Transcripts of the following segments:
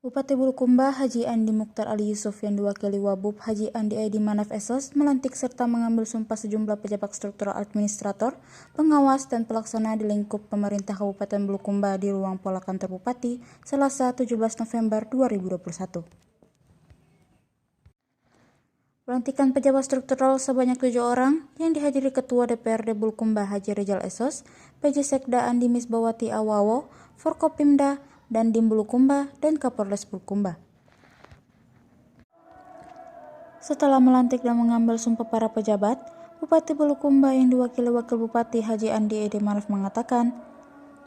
Bupati Bulukumba Haji Andi Mukhtar Ali Yusuf yang diwakili Wabub Haji Andi Edi Manaf Esos melantik serta mengambil sumpah sejumlah pejabat struktural administrator, pengawas, dan pelaksana di lingkup pemerintah Kabupaten Bulukumba di ruang Pola Kantor Bupati, Selasa 17 November 2021. Pelantikan pejabat struktural sebanyak 7 orang yang dihadiri Ketua DPRD Bulukumba Haji Rizal Esos, PJ Sekda Andi Misbawati Awawo, Forkopimda, dan Dim Bulukumba, dan Kapolres Bulukumba. Setelah melantik dan mengambil sumpah para pejabat, Bupati Bulukumba yang diwakili Wakil Bupati Haji Andi Edi Manaf mengatakan,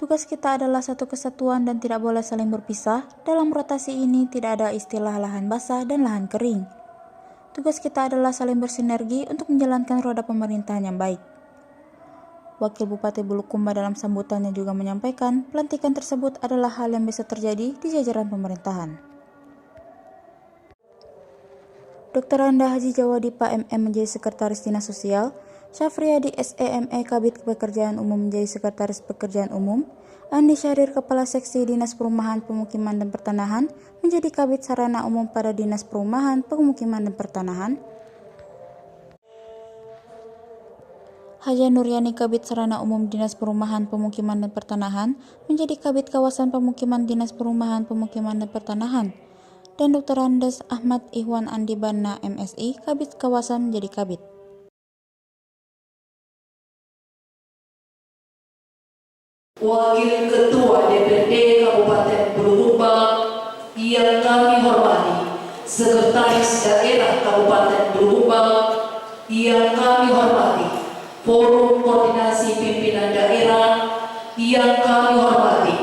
tugas kita adalah satu kesatuan dan tidak boleh saling berpisah. Dalam rotasi ini tidak ada istilah lahan basah dan lahan kering. Tugas kita adalah saling bersinergi untuk menjalankan roda pemerintahan yang baik. Wakil Bupati Bulukumba dalam sambutannya juga menyampaikan pelantikan tersebut adalah hal yang bisa terjadi di jajaran pemerintahan. Dr. Randa Haji Jawadipa MM menjadi Sekretaris Dinas Sosial, Syafriadi SEME Kabid Pekerjaan Umum menjadi Sekretaris Pekerjaan Umum, Andi Syahrir Kepala Seksi Dinas Perumahan Pemukiman dan Pertanahan menjadi Kabid Sarana Umum pada Dinas Perumahan Pemukiman dan Pertanahan, Haja Nuryani Kabid Sarana Umum Dinas Perumahan Pemukiman dan Pertanahan menjadi Kabid Kawasan Pemukiman Dinas Perumahan Pemukiman dan Pertanahan, dan Dr. Andes Ahmad Ihwan Andi Bana MSI Kabid Kawasan menjadi Kabid. Wakil Ketua DPRD Kabupaten Bulukumba yang kami hormati, Sekretaris Daerah Kabupaten Bulukumba yang kami hormati, Forum Koordinasi Pimpinan Daerah yang kami hormati,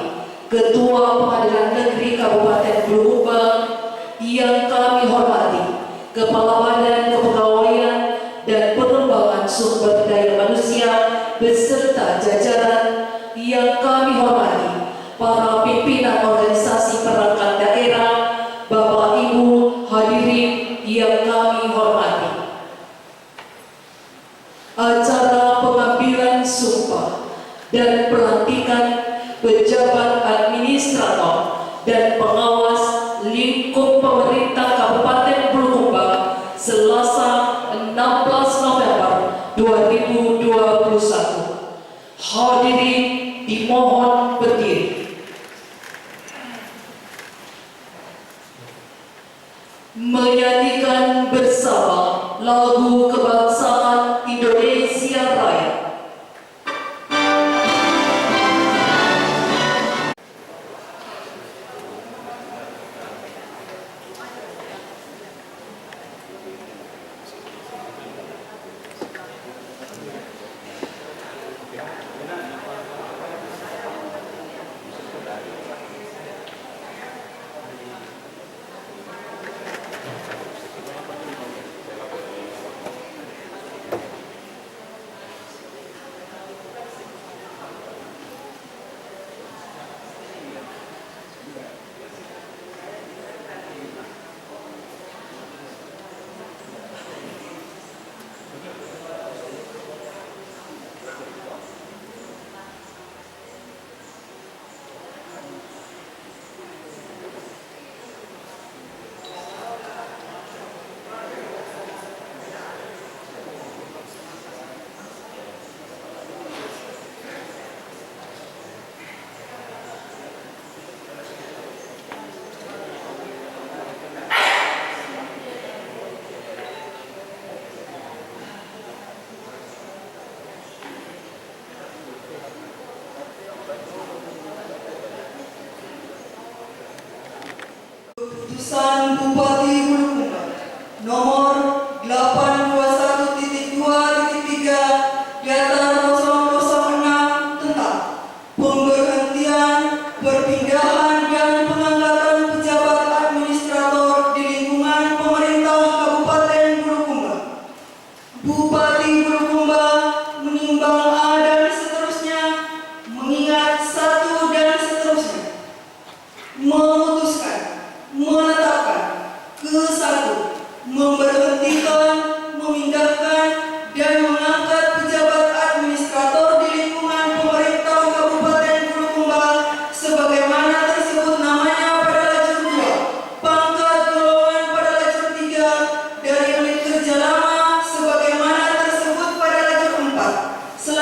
Ketua Pengadilan Negeri Kabupaten Bulukumba yang kami hormati, Kepala Badan Kepegawaian dan Pengembangan Sumber Daya Manusia beserta jajaran yang kami hormati, para pimpinan organisasi perangkat daerah, Bapak Ibu hadirin yang kami hormati. Acara pengambilan sumpah dan pelantikan pejabat administrator dan pengawas lingkup pemerintah Kabupaten Bulukumba Selasa 16 November 2021. Hadirin dimohon berdiri. Menyanyikan bersama lagu kebangsaan Indonesia Raya.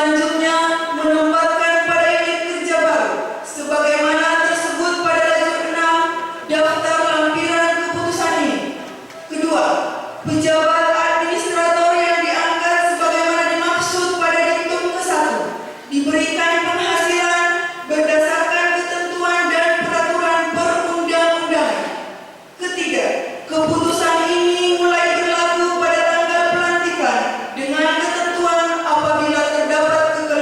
Selanjutnya, menempatkan pada unit kerja baru sebagaimana tersebut pada lajur 6 daftar lampiran keputusan ini. Kedua, pejabat administrator yang diangkat sebagaimana dimaksud pada diktum ke-1 diberikan penghasilan berdasarkan ketentuan dan peraturan perundang-undangan. Ketiga, keputusan ini mulai berlaku pada tanggal pelantikan dengan ketentuan apabila terdapat kekerasan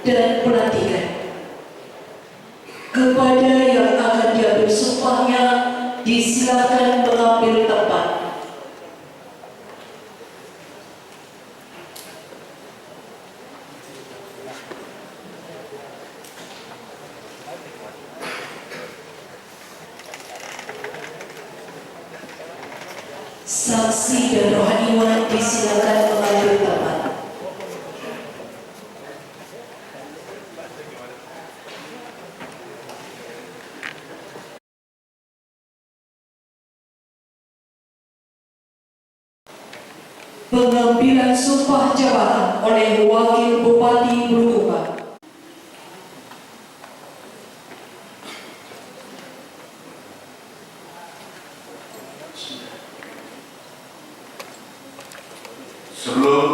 dan pelantikan. Kepada yang akan diambil sumpahnya, disilakan mengambil tempat. Saksi dan rohaniwan disilakan mengambil tempat. Pengambilan sumpah jabatan oleh Wakil Bupati Bulukumba. Sebelum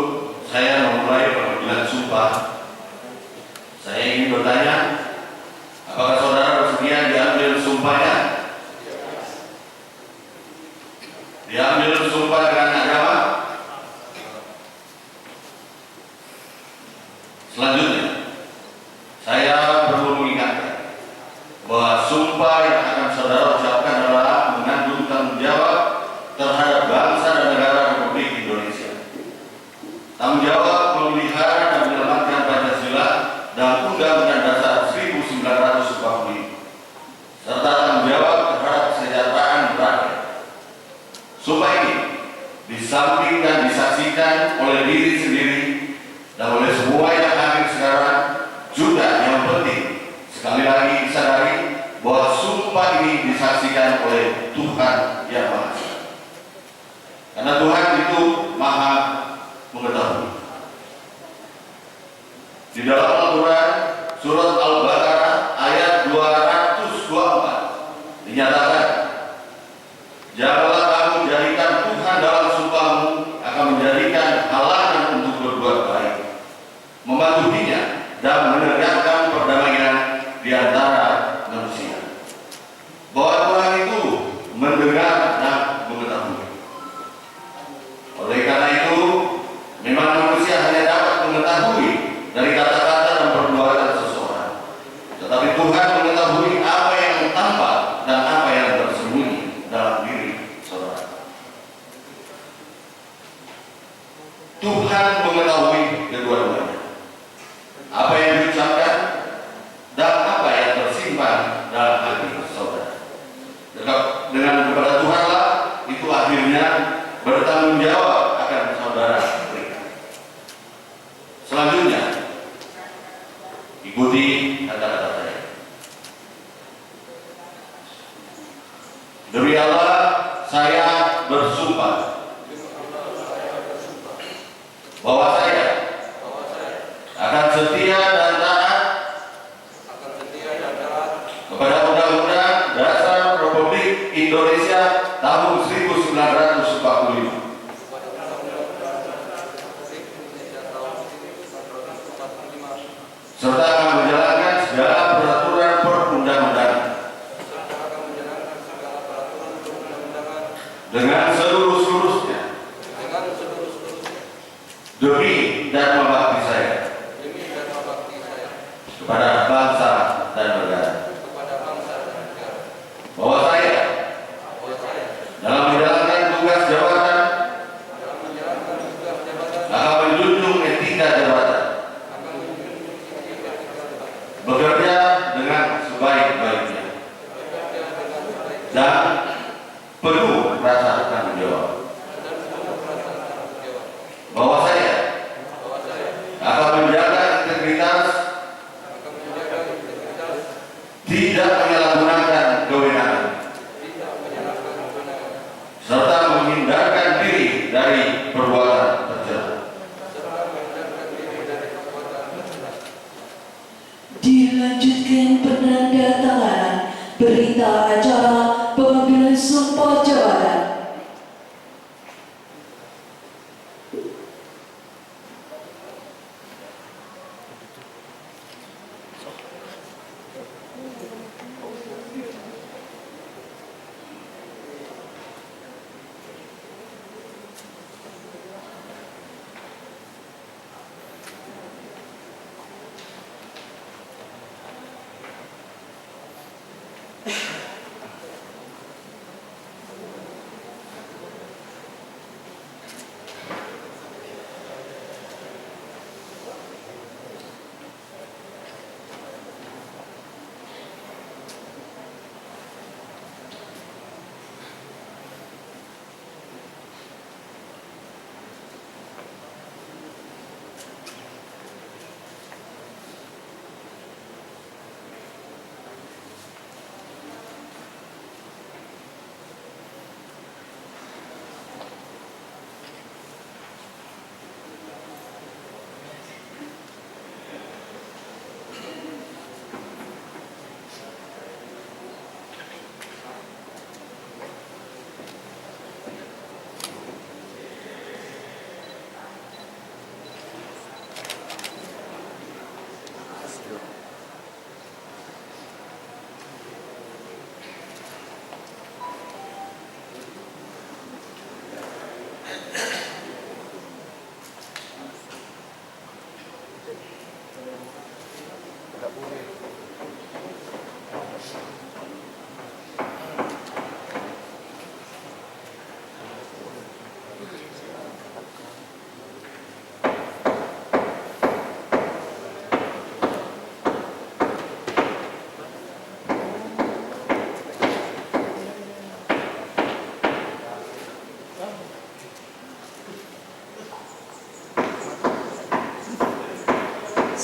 saya memulai pengambilan sumpah, saya ingin bertanya, apakah saudara bersedia diambil sumpahnya? Diambil sumpah dengan agama? Selanjutnya, saya perlu mengingatkan bahwa sumpah yang akan saudara ucapkan adalah mengandung tanggung jawab terhadap bangsa dan negara Republik Indonesia. Tanggung jawab memelihara dan menyelamatkan Pancasila dan Undang-Undang Dasar 1945, serta tanggung jawab terhadap kesejahteraan rakyat. Sumpah ini disamping dan disaksikan oleh diri sendiri dan oleh semua yang hadir sekarang, juga yang penting sekali lagi disadari bahwa sumpah ini disaksikan oleh Tuhan Yang Maha Esa. Karena Tuhan itu Maha mengetahui. Di dalam Al-Quran surat Al-Baqarah ayat 224 dinyatakan, janganlah kamu jadikan Tuhan dalam sumpahmu akan menjadikan halangan untuk berbuat baik, mematuhinya dan menegakkan perdamaian di antara manusia. Bahwa Tuhan itu mendengar dan mengetahui. Oleh karena itu, memang manusia hanya dapat mengetahui dari kata-kata dan perbuatan seseorang, tetapi Tuhan mengetahui apa yang tampak dan apa yang bersembunyi dalam diri saudara. Tuhan mengetahui kedua-duanya, apa yang diucapkan dan apa yang tersimpan dalam hati saudara. Dengan kepada Tuhanlah itu akhirnya bertanggung jawab akan saudara berikan. Selanjutnya, ikuti kata-kata saya. Demi Allah, saya bersumpah bahwa saya akan setia dan taat kepada Undang-Undang Dasar Republik Indonesia tahun 1945, serta akan menjalankan segala peraturan perundang-undangan dengan seluruh-seluruhnya demi dan membakti saya kepada bangsa dan negara. Bahwa saya dalam menjalankan tugas jabatan akan menjunjung etika jabatan, bekerja dengan sebaik-baiknya dan penuh rasa tanggung jawab. Bahwa saya akan menjaga integritas, tidak menyalahgunakan kewenangan, serta menghindarkan diri dari perbuatan tercela. Dilanjutkan penandatanganan berita acara pengambilan sumpah jabatan.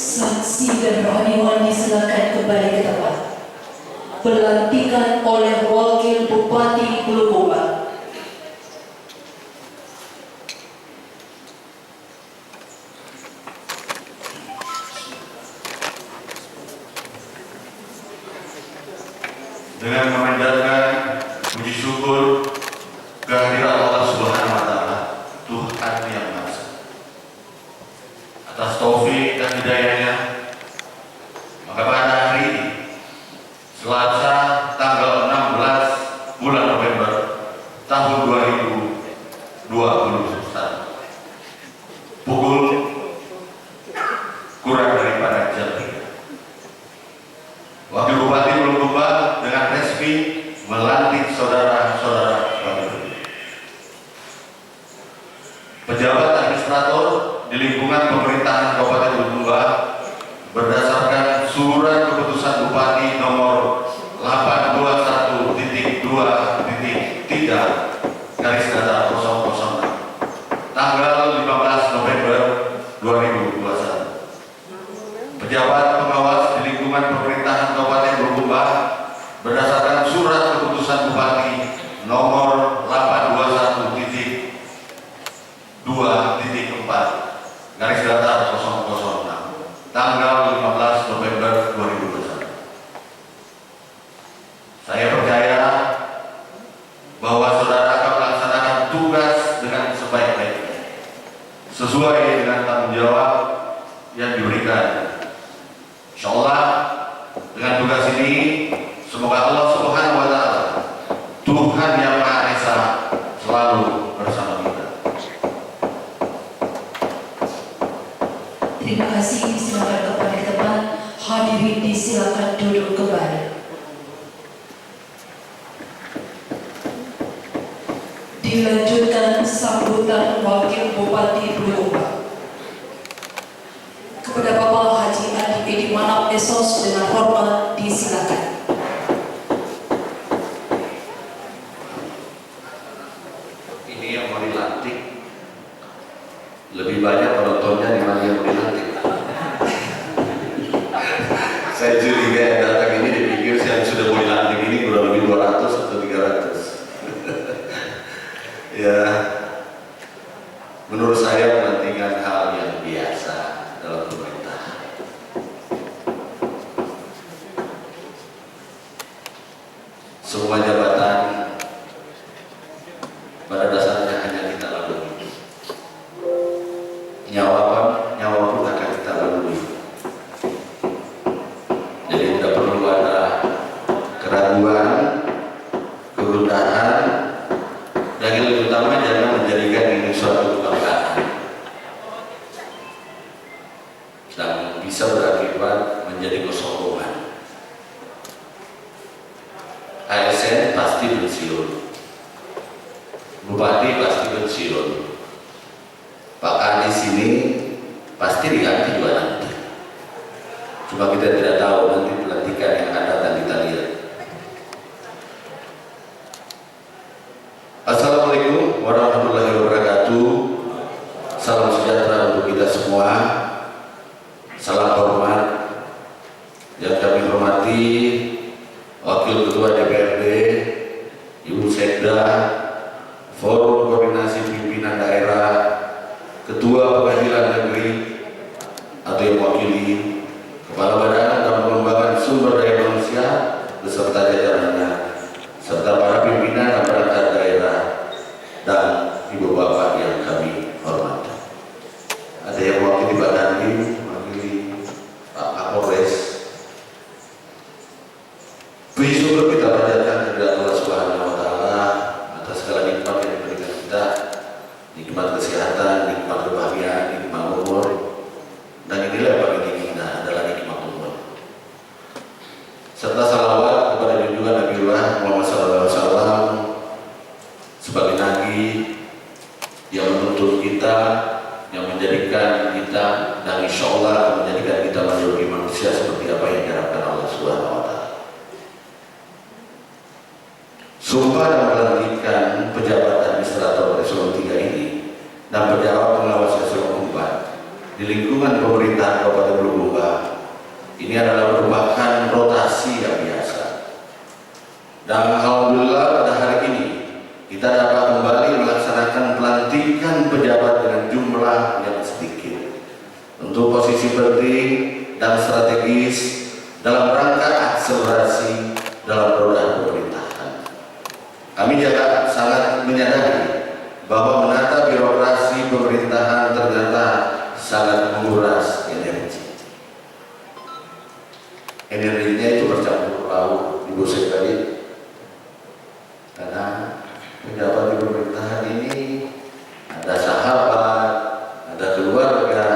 Saksi dan rohaniwan disilakan kembali ke tempat. Pelantikan oleh Wakil Bupati Bulukumba. Dengan memanjatkan puji syukur kehadiran Allah Subhanahu wa Ta'ala, Tuhan yang Maha Esa, atas taufik dan hidayahnya, maka pada hari ini, Selasa tanggal 16 bulan November tahun 2021, pukul kurang daripada jam 3, Wakil Bupati Bulukumba dengan resmi melantik saudara-saudara sebagai berikut. Pejabat administrator di lingkungan pemerintahan Kabupaten Bulukumba berdasarkan surat keputusan Bupati nomor 821.2.3/006 tanggal 15 November 2021. Pejabat pengawas di lingkungan pemerintahan Kabupaten Bulukumba berdasarkan surat keputusan Bupati nomor 821.2.4/006 tanggal 15 November 2021. Saya percaya bahwa saudara akan melaksanakan tugas dengan sebaik-baiknya sesuai dengan tanggung jawab yang diberikan. Insyaallah dengan tugas ini semoga Allah Subhanahu wa Ta'ala, Tuhan yang Maha Esa, selalu bersama kita. Terima kasih, silakan kembali ke tempat. Hadirin disilakan duduk kembali. Dilanjutkan sambutan Wakil Bupati Bulukumba. Kepada Bapak Haji Adi Edi Manap Esos dengan hormat disilakan. Ini yang mau dilantik lebih banyak penontonnya dibanding yang mau dilantik. Saya curiga yang datang ini dipikir yang sudah mau dilantik ini kurang lebih 200 atau 300. Ya, menurut saya pelantikan hal yang biasa dalam pemerintahan. Semua jabatan pada dasarnya hanya kita lalui. Nyawa pun akan kita lalui. Jadi tidak perlu ada keraguan, kegundahan, dan yang lebih utama jangan menjadikan ini suatu kebanggaan dan bisa berakibat menjadi kesombongan. ASN pasti pensiun, Bupati pasti pensiun, Pak Kadis ini pasti diganti juga nanti. Cuma kita tidak tahu nanti pelantikan yang akan datang, kita lihat. Assalamualaikum warahmatullahi wabarakatuh. Salam sejahtera untuk kita semua. Salam hormat yang kami hormati Wakil Ketua DPRD Ibu Sekda, Forum Koordinasi Pimpinan Daerah, Ketua Pengadilan Negeri atau yang mewakili Kepala Badan dan Pengembangan Sumber Daya Manusia beserta jajarannya, serta para pimpinan dan perangkat daerah dan ibu bapak yang kami hormati. Ada yang mewakili Pak Dandim, mewakili Pak Kapolres. Puji syukur kita panjatkan kepada Allah Subhanahu wa Ta'ala atas segala nikmat yang diberikan kita, nikmat kesehatan, nikmat kebahagiaan, nikmat umur, dan inilah yang paling tinggi adalah nikmat umur. Muhammad SAW sebagai nabi yang menuntut kita, yang menjadikan kita, dan insya Allah akan menjadikan kita menjadi manusia seperti apa yang diharapkan Allah Subhanahu wa Ta'ala. Sumpah dan melantikkan pejabat administrator eselon 3 ini dan pejabat pengawas eselon 4 di lingkungan pemerintahan Kabupaten Bulukumba ini adalah merupakan rotasi yang biasa. Dan alhamdulillah pada hari ini kita dapat kembali melaksanakan pelantikan pejabat dengan jumlah yang sedikit untuk posisi penting dan strategis dalam rangka akselerasi dalam roda pemerintahan. Kami juga sangat menyadari bahwa menata birokrasi pemerintahan ternyata sangat menguras energi. Energinya itu bercampur laut, Ibu sekalian, karena pejabat di pemerintahan ini ada sahabat, ada keluarga,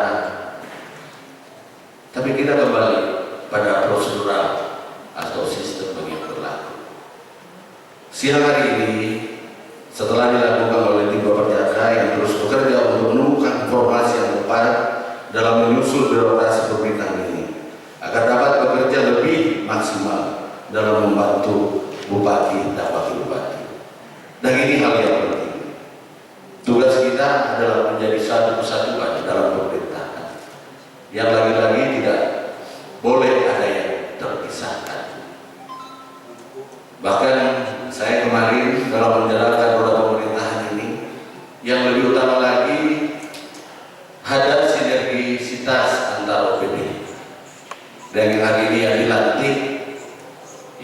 tapi kita kembali pada prosedural atau sistem yang berlaku. Siang hari ini, setelah dilakukan oleh tim Baperjaka yang terus bekerja untuk menemukan informasi yang tepat dalam menyusul birokrasi pemerintahan ini, agar dapat bekerja lebih maksimal dalam membantu bupati dan wakil bupati. Dan ini hal yang penting. Tugas kita adalah menjadi satu kesatuan dalam pemerintahan, yang lagi-lagi tidak boleh ada yang terpisahkan. Bahkan saya kemarin dalam menjalankan roda pemerintahan ini, yang lebih utama lagi ada sinergisitas antar OPD. Dan yang hari ini yang dilantik,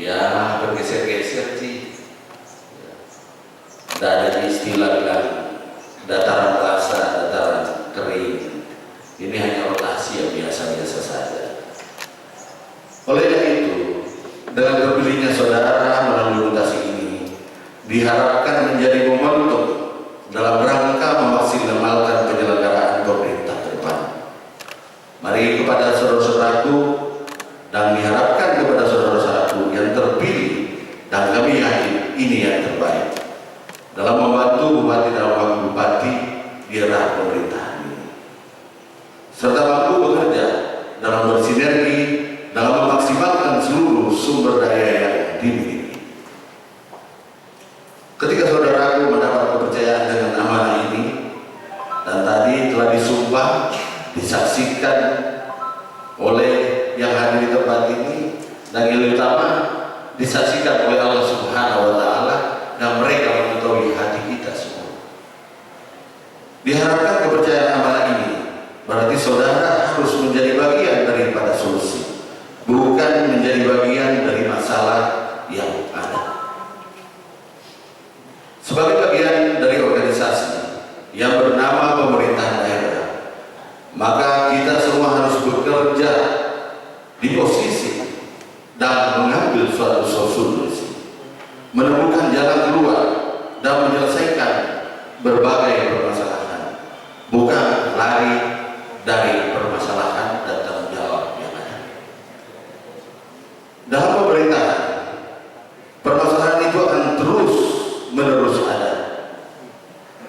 ya bergeser-geser sih. Tidak ada istilah bilang dataran basah, dataran kering. Ini hanya rotasi yang biasa-biasa saja. Oleh karena itu, dengan terpilihnya saudara melalui rotasi ini, diharapkan menjadi momentum dalam rangka memaksimalkan penyelenggaraan pemerintah ke depan. Mari kepada saudara-saudaraku, dan diharapkan kepada saudara-saudaraku yang terpilih, dan kami yakin ini yang terbaik dalam membantu bupati dan wakil bupati di era pemerintahan ini, serta mampu bekerja dalam bersinergi dalam memaksimalkan seluruh sumber daya yang dimiliki. Ketika saudaraku mendapat kepercayaan dengan amanah ini, dan tadi telah disumpah, disaksikan oleh yang hadir di tempat ini, dan yang utama disaksikan oleh Allah Subhanahu wa Ta'ala, dan mereka mengetahui hati kita semua. Diharapkan kepercayaan amanah ini berarti saudara harus menjadi bagian daripada solusi, bukan menjadi bagian dari masalah yang ada. Sebagai bagian dari organisasi yang bernama pemerintahan daerah, maka kita semua harus bekerja di posisi dan mengambil suatu solusi, menemukan jalan keluar dan menyelesaikan berbagai permasalahan, bukan lari dari permasalahan dan tanggung jawab yang ada. Dalam pemerintahan, permasalahan itu akan terus menerus ada,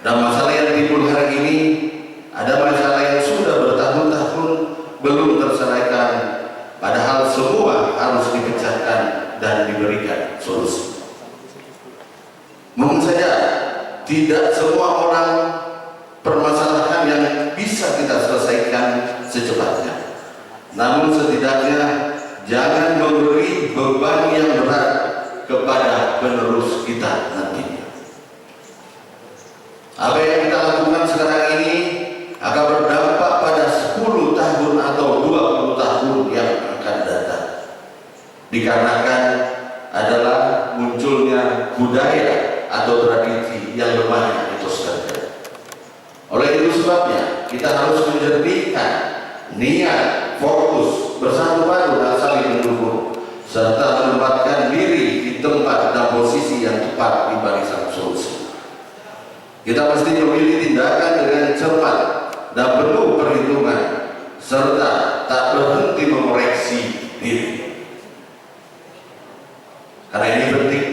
dan masalah yang timbul hari ini ada masalah yang sudah bertahun-tahun belum terselesaikan, padahal semua harus dipecahkan dan diberikan solusi. Mungkin saja tidak semua orang permasalahan yang bisa kita selesaikan secepatnya, namun setidaknya jangan memberi beban yang berat kepada penerus kita nantinya. Apa yang kita lakukan sekarang ini akan berdampak pada 10 tahun atau 20 tahun yang akan datang, dikarenakan adalah munculnya budaya atau tradisi yang lemah itu saja. Oleh itu sebabnya kita harus menjernihkan niat, fokus, bersatu padu dan saling mendukung, serta menempatkan diri di tempat dan posisi yang tepat di barisan solusi. Kita mesti memilih tindakan dengan cermat dan penuh perhitungan, serta tak berhenti mengoreksi diri. Karena ini penting,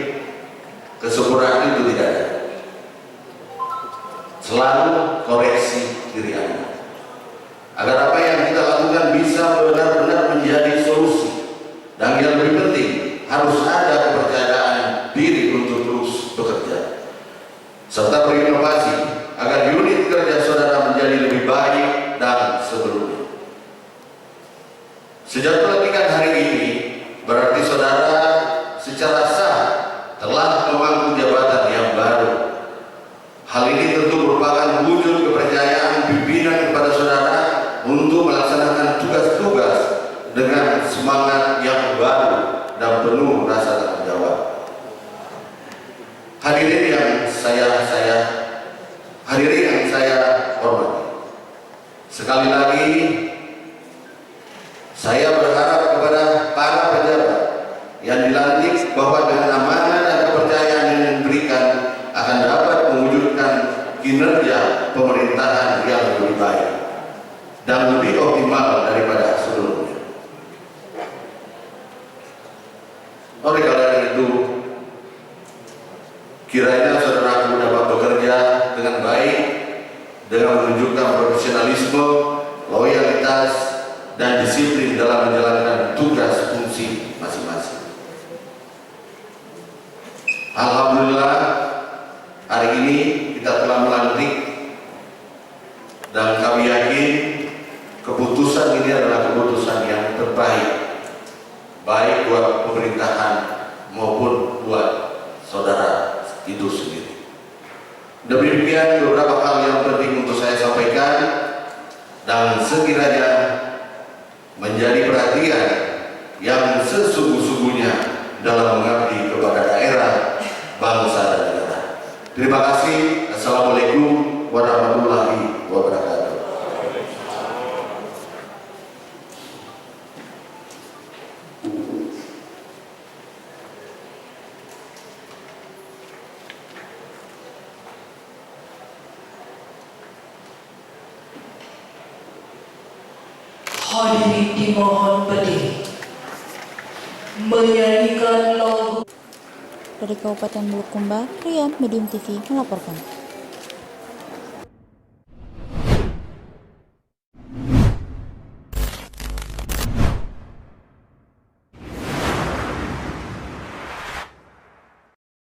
harus ada kepercayaan diri untuk terus bekerja serta berinovasi agar unit kerja saudara menjadi lebih baik dan sebelumnya. Sejak pelantikan hari ini, berarti saudara secara sah telah memangku jabatan yang baru. Hal ini tentu merupakan wujud kepercayaan pimpinan kepada saudara untuk melaksanakan tugas-tugas dengan semangat yang baru dan penuh rasa tanggung jawab. Hadirin yang saya hormati, sekali lagi saya berharap kepada para pejabat yang dilantik bahwa dengan amanah dan kepercayaan yang diberikan akan dapat mewujudkan kinerja pemerintahan yang lebih baik dan lebih optimal daripada sebelumnya. Oleh karena itu, kiranya saudaraku dapat bekerja dengan baik, dengan menunjukkan profesionalisme, loyalitas, dan disiplin dalam menjalankan tugas fungsi masing-masing. Alhamdulillah, hari ini kita telah melantik dan kami yakin keputusan ini adalah keputusan yang terbaik, baik buat pemerintahan maupun buat saudara itu sendiri. Demikian beberapa hal yang penting untuk saya sampaikan dan sekiranya menjadi perhatian yang sesungguh-sungguhnya dalam mengabdi kepada daerah, bangsa dan negara. Terima kasih. Assalamualaikum warahmatullahi wabarakatuh. Hadirin dimohon berdiri. Menyanyikan lagu Dari Kabupaten Bulukumba, Rian Medium TV melaporkan.